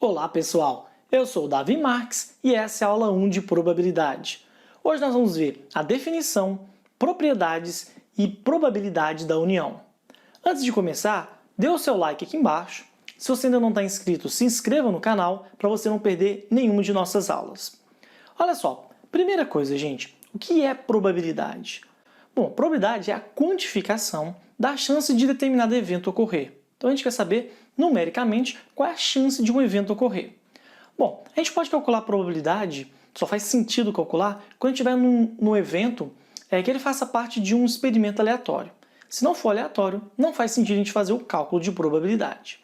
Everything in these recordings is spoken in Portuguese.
Olá pessoal, eu sou o Davi Marques e essa é a aula 1 de probabilidade. Hoje nós vamos ver a definição, propriedades e probabilidade da união. Antes de começar, dê o seu like aqui embaixo. Se você ainda não está inscrito, se inscreva no canal para você não perder nenhuma de nossas aulas. Olha só, primeira coisa, gente, o que é probabilidade? Bom, probabilidade é a quantificação da chance de determinado evento ocorrer. Então a gente quer saber, numericamente, qual é a chance de um evento ocorrer. Bom, a gente pode calcular a probabilidade, só faz sentido calcular, quando a gente estiver num evento que ele faça parte de um experimento aleatório. Se não for aleatório, não faz sentido a gente fazer o cálculo de probabilidade.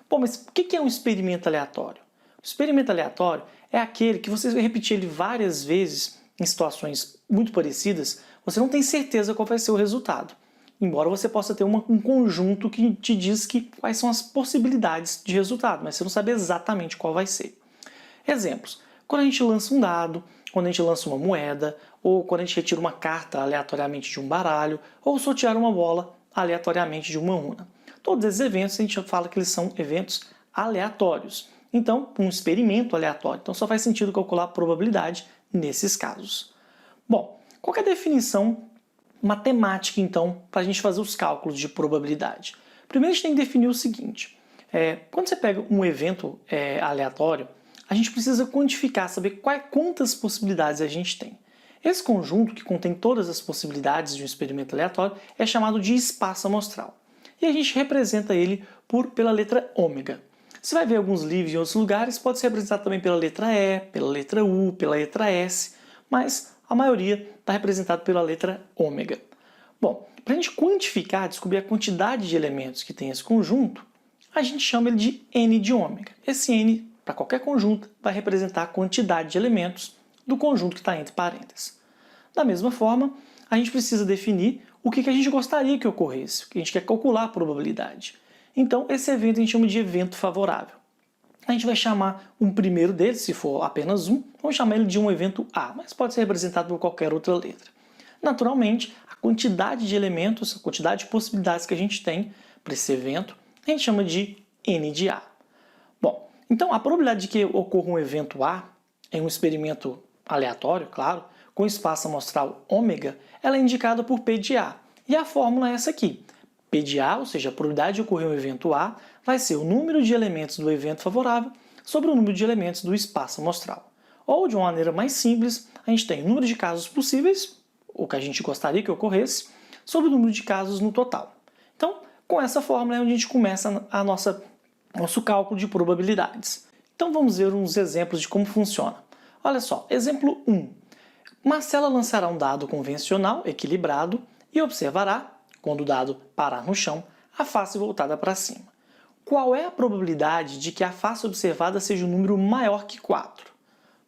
Bom, mas o que é um experimento aleatório? O experimento aleatório é aquele que você repetir ele várias vezes em situações muito parecidas, você não tem certeza qual vai ser o resultado. Embora você possa ter um conjunto que te diz quais são as possibilidades de resultado, mas você não sabe exatamente qual vai ser. Exemplos: quando a gente lança um dado, quando a gente lança uma moeda, ou quando a gente retira uma carta aleatoriamente de um baralho, ou sortear uma bola aleatoriamente de uma urna. Todos esses eventos a gente fala que eles são eventos aleatórios. Então, um experimento aleatório. Então só faz sentido calcular a probabilidade nesses casos. Bom, qual é a definição matemática, então, para a gente fazer os cálculos de probabilidade? Primeiro a gente tem que definir o seguinte: quando você pega um evento aleatório, a gente precisa quantificar, saber quantas possibilidades a gente tem. Esse conjunto, que contém todas as possibilidades de um experimento aleatório, é chamado de espaço amostral. E a gente representa ele pela letra ômega. Você vai ver alguns livros em outros lugares, pode ser representado também pela letra E, pela letra U, pela letra S, mas a maioria está representado pela letra ômega. Bom, para a gente quantificar, descobrir a quantidade de elementos que tem esse conjunto, a gente chama ele de N de ômega. Esse N, para qualquer conjunto, vai representar a quantidade de elementos do conjunto que está entre parênteses. Da mesma forma, a gente precisa definir o que a gente gostaria que ocorresse, o que a gente quer calcular a probabilidade. Então, esse evento a gente chama de evento favorável. A gente vai chamar um primeiro deles, se for apenas um, vamos chamar ele de um evento A, mas pode ser representado por qualquer outra letra. Naturalmente, a quantidade de elementos, a quantidade de possibilidades que a gente tem para esse evento, a gente chama de N de A. Bom, então a probabilidade de que ocorra um evento A em um experimento aleatório, claro, com espaço amostral ômega, ela é indicada por P de A. E a fórmula é essa aqui. P de A, ou seja, a probabilidade de ocorrer um evento A, vai ser o número de elementos do evento favorável sobre o número de elementos do espaço amostral. Ou, de uma maneira mais simples, a gente tem o número de casos possíveis, o que a gente gostaria que ocorresse, sobre o número de casos no total. Então, com essa fórmula é onde a gente começa nosso cálculo de probabilidades. Então vamos ver uns exemplos de como funciona. Olha só, exemplo 1. Marcela lançará um dado convencional, equilibrado, e observará, quando o dado parar no chão, a face voltada para cima. Qual é a probabilidade de que a face observada seja um número maior que 4?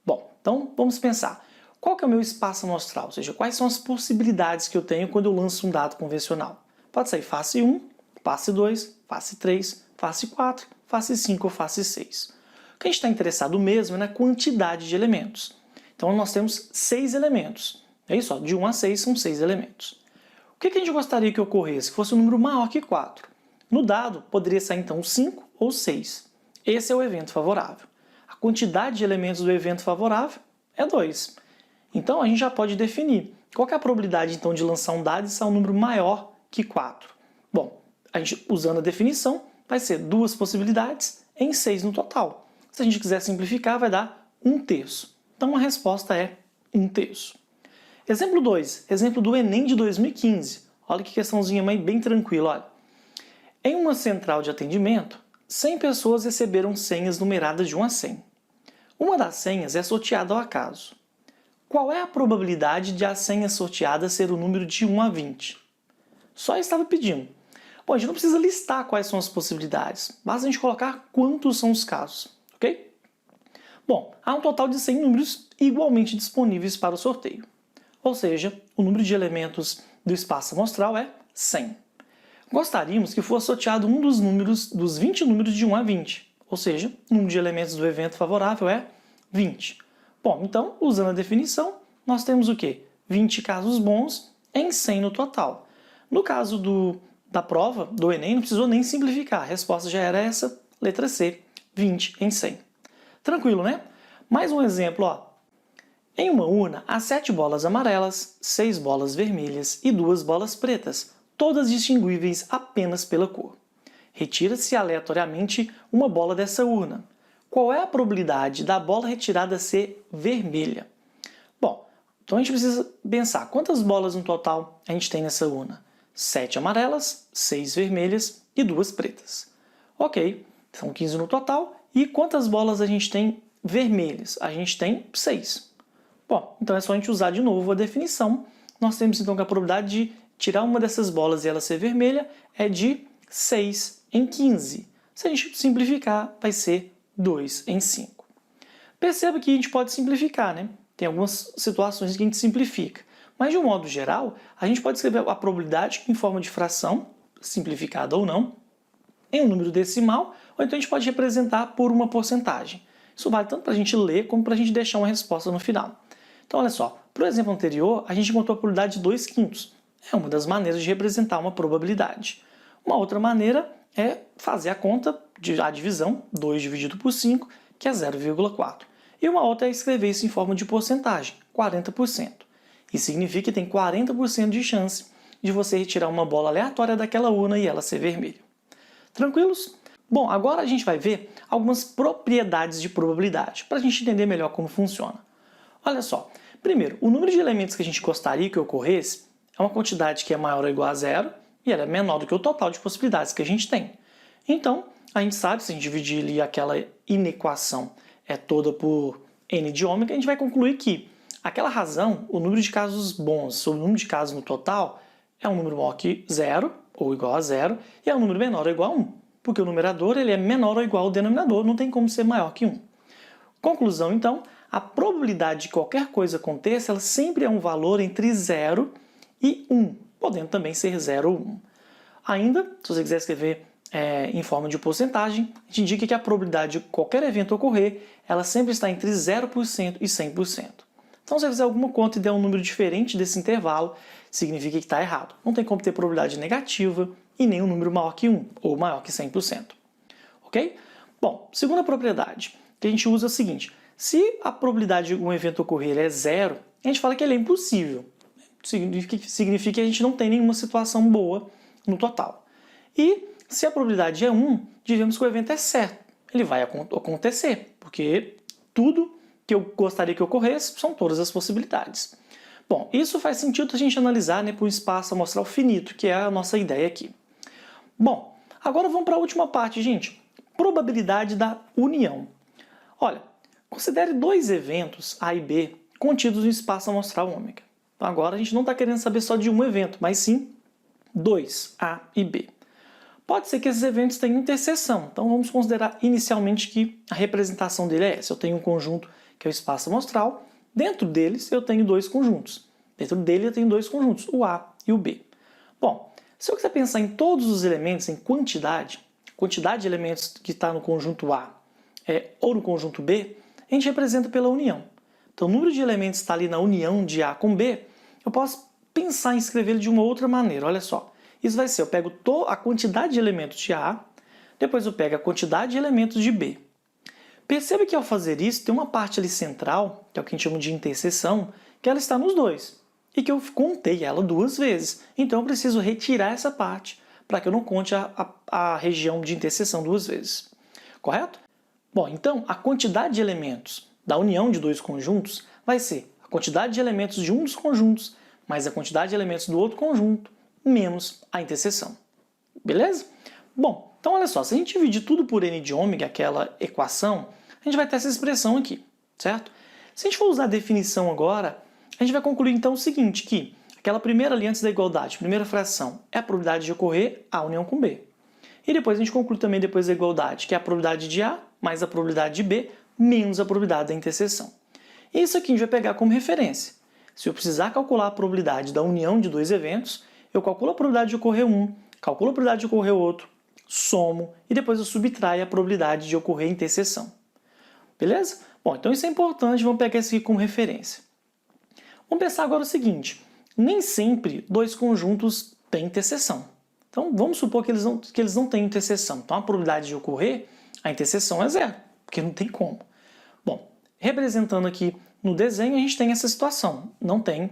Bom, então vamos pensar. Qual que é o meu espaço amostral? Ou seja, quais são as possibilidades que eu tenho quando eu lanço um dado convencional? Pode sair face 1, face 2, face 3, face 4, face 5 ou face 6. O que a gente está interessado mesmo é na quantidade de elementos. Então nós temos 6 elementos. É isso, ó, de 1 a 6 são 6 elementos. O que a gente gostaria que ocorresse? Que fosse um número maior que 4. No dado, poderia sair então 5 ou 6. Esse é o evento favorável. A quantidade de elementos do evento favorável é 2. Então a gente já pode definir qual é a probabilidade então de lançar um dado e sair um número maior que 4. Bom, a gente, usando a definição, vai ser 2 possibilidades em 6 no total. Se a gente quiser simplificar, vai dar 1/3. Então a resposta é 1/3. Exemplo 2, exemplo do Enem de 2015. Olha que questãozinha bem tranquila, olha. Em uma central de atendimento, 100 pessoas receberam senhas numeradas de 1 a 100. Uma das senhas é sorteada ao acaso. Qual é a probabilidade de a senha sorteada ser o número de 1 a 20? Só estava pedindo. Bom, a gente não precisa listar quais são as possibilidades, basta a gente colocar quantos são os casos, ok? Bom, há um total de 100 números igualmente disponíveis para o sorteio. Ou seja, o número de elementos do espaço amostral é 100. Gostaríamos que fosse sorteado um dos 20 números de 1 a 20, ou seja, o número de elementos do evento favorável é 20. Bom, então, usando a definição, nós temos o quê? 20 casos bons em 100 no total. No caso da prova, do Enem, não precisou nem simplificar, a resposta já era essa, letra C, 20 em 100. Tranquilo, né? Mais um exemplo, ó. Em uma urna, há 7 bolas amarelas, 6 bolas vermelhas e 2 bolas pretas, todas distinguíveis apenas pela cor. Retira-se aleatoriamente uma bola dessa urna. Qual é a probabilidade da bola retirada ser vermelha? Bom, então a gente precisa pensar quantas bolas no total a gente tem nessa urna. 7 amarelas, 6 vermelhas e 2 pretas. Ok, são 15 no total. E quantas bolas a gente tem vermelhas? A gente tem 6. Bom, então é só a gente usar de novo a definição. Nós temos então que a probabilidade de tirar uma dessas bolas e ela ser vermelha é de 6 em 15. Se a gente simplificar, vai ser 2 em 5. Perceba que a gente pode simplificar, né? Tem algumas situações que a gente simplifica. Mas, de um modo geral, a gente pode escrever a probabilidade em forma de fração, simplificada ou não, em um número decimal, ou então a gente pode representar por uma porcentagem. Isso vale tanto para a gente ler como para a gente deixar uma resposta no final. Então, olha só, para o exemplo anterior, a gente encontrou a probabilidade de 2/5. É uma das maneiras de representar uma probabilidade. Uma outra maneira é fazer a conta, a divisão, 2 dividido por 5, que é 0,4. E uma outra é escrever isso em forma de porcentagem, 40%. Isso significa que tem 40% de chance de você retirar uma bola aleatória daquela urna e ela ser vermelha. Tranquilos? Bom, agora a gente vai ver algumas propriedades de probabilidade, para a gente entender melhor como funciona. Olha só, primeiro, o número de elementos que a gente gostaria que ocorresse é uma quantidade que é maior ou igual a zero e ela é menor do que o total de possibilidades que a gente tem. Então, a gente sabe, se a gente dividir ali aquela inequação toda por n de ômega, a gente vai concluir que aquela razão, o número de casos bons sobre o número de casos no total, é um número maior que zero, ou igual a zero, e é um número menor ou igual a 1, porque o numerador ele é menor ou igual ao denominador, não tem como ser maior que 1. Conclusão, então, a probabilidade de qualquer coisa aconteça, ela sempre é um valor entre 0 e 1, podendo também ser 0 ou 1. Ainda, se você quiser escrever em forma de porcentagem, a gente indica que a probabilidade de qualquer evento ocorrer, ela sempre está entre 0% e 100%. Então, se você fizer alguma conta e der um número diferente desse intervalo, significa que está errado. Não tem como ter probabilidade negativa e nem um número maior que 1 ou maior que 100%. Ok? Bom, segunda propriedade que a gente usa é o seguinte: se a probabilidade de um evento ocorrer é 0, a gente fala que ele é impossível. Significa que a gente não tem nenhuma situação boa no total. E se a probabilidade é 1, dizemos que o evento é certo. Ele vai acontecer, porque tudo que eu gostaria que ocorresse são todas as possibilidades. Bom, isso faz sentido a gente analisar por um espaço amostral finito, que é a nossa ideia aqui. Bom, agora vamos para a última parte, gente. Probabilidade da união. Olha, considere 2 eventos, A e B, contidos no espaço amostral ômega. Então, agora a gente não está querendo saber só de um evento, mas sim 2, A e B. Pode ser que esses eventos tenham interseção, então vamos considerar inicialmente que a representação dele é essa. Eu tenho um conjunto que é o espaço amostral, dentro deles eu tenho 2 conjuntos. Dentro dele eu tenho 2 conjuntos, o A e o B. Bom, se eu quiser pensar em todos os elementos em quantidade de elementos que está no conjunto A ou no conjunto B, a gente representa pela união. Então o número de elementos está ali na união de A com B, eu posso pensar em escrevê-lo de uma outra maneira, olha só. Isso vai ser, eu pego a quantidade de elementos de A, depois eu pego a quantidade de elementos de B. Perceba que ao fazer isso, tem uma parte ali central, que é o que a gente chama de interseção, que ela está nos dois, e que eu contei ela 2 vezes. Então eu preciso retirar essa parte, para que eu não conte a região de interseção 2 vezes. Correto? Bom, então a quantidade de elementos da união de 2 conjuntos vai ser a quantidade de elementos de um dos conjuntos, mais a quantidade de elementos do outro conjunto, menos a interseção. Beleza? Bom, então olha só, se a gente dividir tudo por n de ômega, aquela equação, a gente vai ter essa expressão aqui, certo? Se a gente for usar a definição agora, a gente vai concluir então o seguinte, que aquela primeira ali antes da igualdade, primeira fração, é a probabilidade de ocorrer A união com B. E depois a gente conclui também depois da igualdade, que é a probabilidade de A mais a probabilidade de B menos a probabilidade da interseção. Isso aqui a gente vai pegar como referência. Se eu precisar calcular a probabilidade da união de 2 eventos, eu calculo a probabilidade de ocorrer um, calculo a probabilidade de ocorrer outro, somo e depois eu subtraio a probabilidade de ocorrer interseção. Beleza? Bom, então isso é importante, vamos pegar isso aqui como referência. Vamos pensar agora o seguinte, nem sempre 2 conjuntos têm interseção. Então vamos supor que eles não têm interseção. Então a probabilidade de ocorrer a interseção é 0, porque não tem como. Bom, representando aqui no desenho, a gente tem essa situação, não tem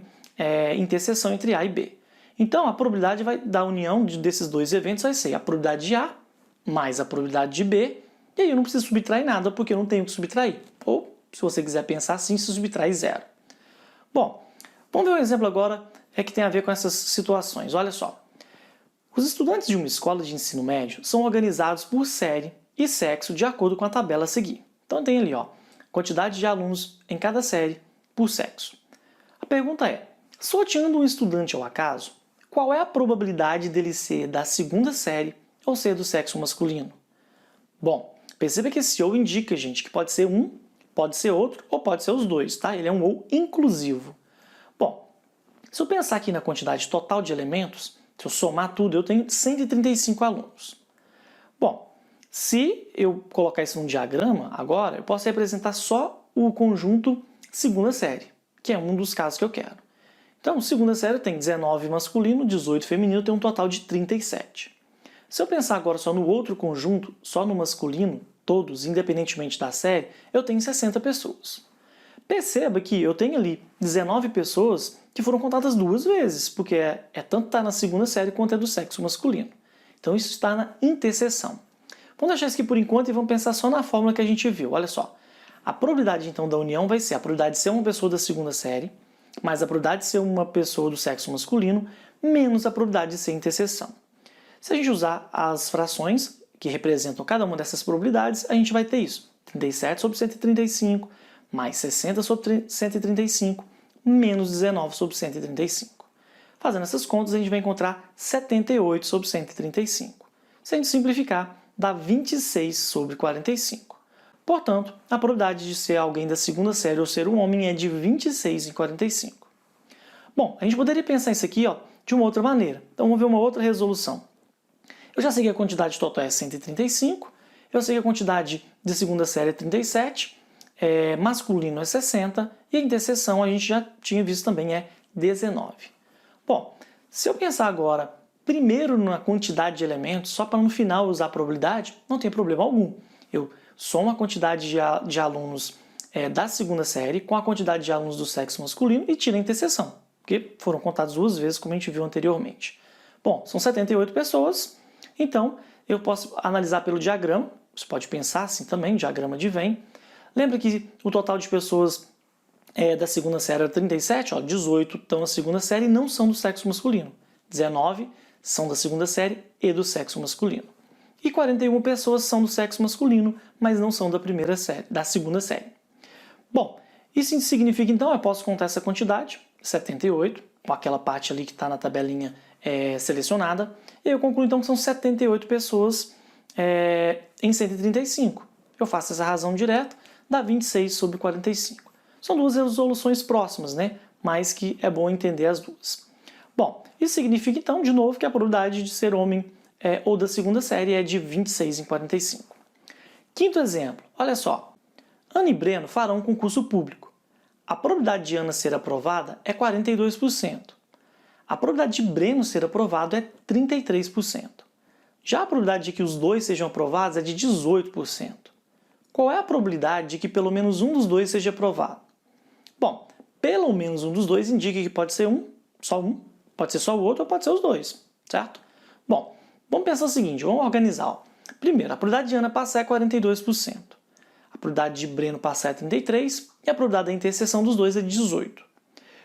interseção entre A e B. Então, a probabilidade da união desses dois eventos vai ser a probabilidade de A mais a probabilidade de B, e aí eu não preciso subtrair nada, porque eu não tenho que subtrair. Ou, se você quiser pensar assim, se subtrai zero. Bom, vamos ver um exemplo agora que tem a ver com essas situações. Olha só. Os estudantes de uma escola de ensino médio são organizados por série e sexo de acordo com a tabela a seguir. Então tem ali, quantidade de alunos em cada série por sexo. A pergunta é, sorteando um estudante ao acaso, qual é a probabilidade dele ser da segunda série ou ser do sexo masculino? Bom, perceba que esse ou indica, gente, que pode ser um, pode ser outro ou pode ser os dois, tá? Ele é um ou inclusivo. Bom, se eu pensar aqui na quantidade total de elementos, se eu somar tudo, eu tenho 135 alunos. Bom, se eu colocar isso num diagrama agora, eu posso representar só o conjunto segunda série, que é um dos casos que eu quero. Então, segunda série tem 19 masculino, 18 feminino, tem um total de 37. Se eu pensar agora só no outro conjunto, só no masculino, todos, independentemente da série, eu tenho 60 pessoas. Perceba que eu tenho ali 19 pessoas que foram contadas duas vezes, porque tanto está na segunda série quanto é do sexo masculino. Então isso está na interseção. Vamos deixar isso aqui por enquanto e vamos pensar só na fórmula que a gente viu. Olha só. A probabilidade então da união vai ser a probabilidade de ser uma pessoa da segunda série, mais a probabilidade de ser uma pessoa do sexo masculino, menos a probabilidade de ser interseção. Se a gente usar as frações que representam cada uma dessas probabilidades, a gente vai ter isso. 37 sobre 135, mais 60 sobre 135, menos 19 sobre 135. Fazendo essas contas, a gente vai encontrar 78 sobre 135. Se a gente simplificar, dá 26 sobre 45. Portanto, a probabilidade de ser alguém da segunda série ou ser um homem é de 26 em 45. Bom, a gente poderia pensar isso aqui de uma outra maneira. Então vamos ver uma outra resolução. Eu já sei que a quantidade total é 135, eu sei que a quantidade de segunda série é 37, masculino é 60 e a interseção a gente já tinha visto também é 19. Bom, se eu pensar agora primeiro na quantidade de elementos, só para no final usar a probabilidade, não tem problema algum. Eu somo a quantidade de alunos da segunda série com a quantidade de alunos do sexo masculino e tiro a interseção, porque foram contados duas vezes, como a gente viu anteriormente. Bom, são 78 pessoas, então eu posso analisar pelo diagrama, você pode pensar assim também, diagrama de Venn. Lembra que o total de pessoas da segunda série era 37, 18 estão na segunda série e não são do sexo masculino. 19 são da segunda série e do sexo masculino. E 41 pessoas são do sexo masculino, mas não são da segunda série. Bom, isso significa então, eu posso contar essa quantidade, 78, com aquela parte ali que está na tabelinha selecionada, e eu concluo então que são 78 pessoas em 135. Eu faço essa razão direta, dá 26 sobre 45. São duas resoluções próximas, né? Mas que é bom entender as duas. Bom, isso significa então, de novo, que a probabilidade de ser homem ou da segunda série é de 26 em 45. Quinto exemplo, olha só. Ana e Breno farão um concurso público. A probabilidade de Ana ser aprovada é 42%. A probabilidade de Breno ser aprovado é 33%. Já a probabilidade de que os dois sejam aprovados é de 18%. Qual é a probabilidade de que pelo menos um dos dois seja aprovado? Bom, pelo menos um dos dois indica que pode ser só um, pode ser só o outro ou pode ser os dois, certo? Bom, vamos pensar o seguinte, vamos organizar. Primeiro, a probabilidade de Ana passar é 42%. A probabilidade de Breno passar é 33% e a probabilidade da interseção dos dois é 18%.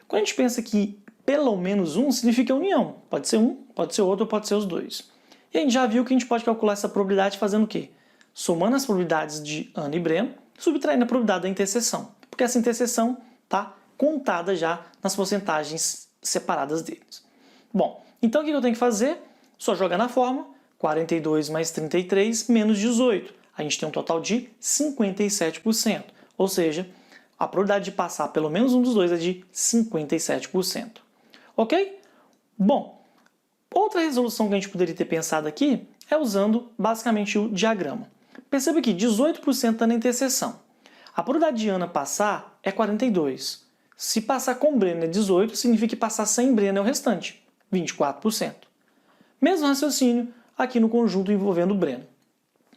Quando a gente pensa que pelo menos um, significa união. Pode ser um, pode ser outro ou pode ser os dois. E a gente já viu que a gente pode calcular essa probabilidade fazendo o quê? Somando as probabilidades de Ana e Breno, subtraindo a probabilidade da interseção. Porque essa interseção está contada já nas porcentagens separadas deles. Bom, então o que eu tenho que fazer? Só jogar na fórmula, 42 mais 33 menos 18. A gente tem um total de 57%. Ou seja, a probabilidade de passar pelo menos um dos dois é de 57%. Ok? Bom, outra resolução que a gente poderia ter pensado aqui é usando basicamente o diagrama. Perceba que 18% está na interseção. A probabilidade de Ana passar é 42%. Se passar com Breno é 18%, significa que passar sem Breno é o restante, 24%. Mesmo raciocínio aqui no conjunto envolvendo Breno.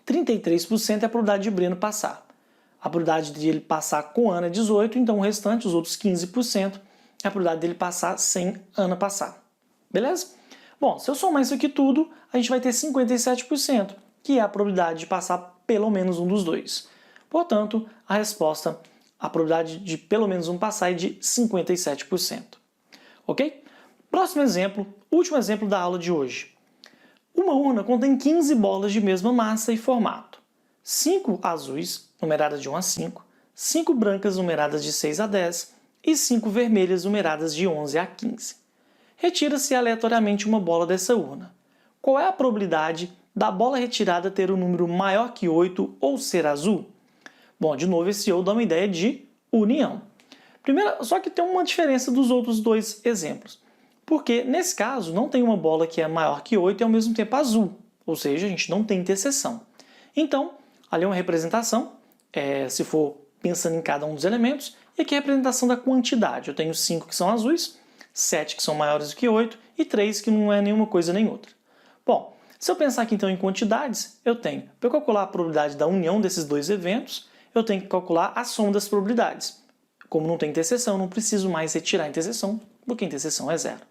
33% é a probabilidade de Breno passar. a probabilidade de ele passar com Ana é 18, então o restante, os outros 15%, é a probabilidade dele passar sem Ana passar. Beleza? Bom, se eu somar isso aqui tudo, a gente vai ter 57%, que é a probabilidade de passar pelo menos um dos dois. Portanto, a resposta, a probabilidade de pelo menos um passar é de 57%. Ok? Próximo exemplo, último exemplo da aula de hoje. Uma urna contém 15 bolas de mesma massa e formato. 5 azuis, numeradas de 1 a 5, 5 brancas, numeradas de 6 a 10 e 5 vermelhas, numeradas de 11 a 15. Retira-se aleatoriamente uma bola dessa urna. Qual é a probabilidade da bola retirada ter um número maior que 8 ou ser azul? Bom, de novo, esse ou dá uma ideia de união. Primeiro, só que tem uma diferença dos outros dois exemplos. Porque, nesse caso, não tem uma bola que é maior que 8 e ao mesmo tempo azul. Ou seja, a gente não tem interseção. Então, ali é uma representação, se for pensando em cada um dos elementos, e aqui é a representação da quantidade. Eu tenho 5 que são azuis, 7 que são maiores do que 8 e 3 que não é nenhuma coisa nem outra. Bom, se eu pensar aqui então em quantidades, eu tenho, para eu calcular a probabilidade da união desses dois eventos, eu tenho que calcular a soma das probabilidades. Como não tem interseção, eu não preciso mais retirar a interseção, porque a interseção é zero.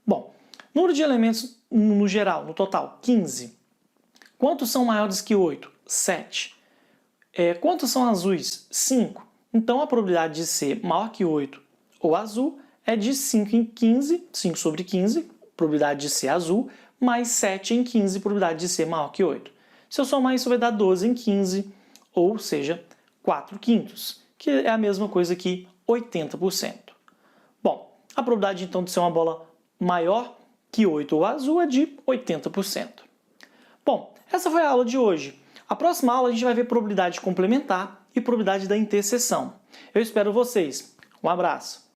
Bom, número de elementos no geral, no total, 15. Quantos são maiores que 8? 7. Quantos são azuis? 5. Então a probabilidade de ser maior que 8 ou azul é de 5 em 15, 5 sobre 15, probabilidade de ser azul, mais 7 em 15, probabilidade de ser maior que 8. Se eu somar isso vai dar 12 em 15, ou seja, 4 quintos, que é a mesma coisa que 80%. Bom, a probabilidade então de ser uma bola maior que 8 ou azul é de 80%. Bom, essa foi a aula de hoje. A próxima aula a gente vai ver probabilidade complementar e probabilidade da interseção. Eu espero vocês. Um abraço!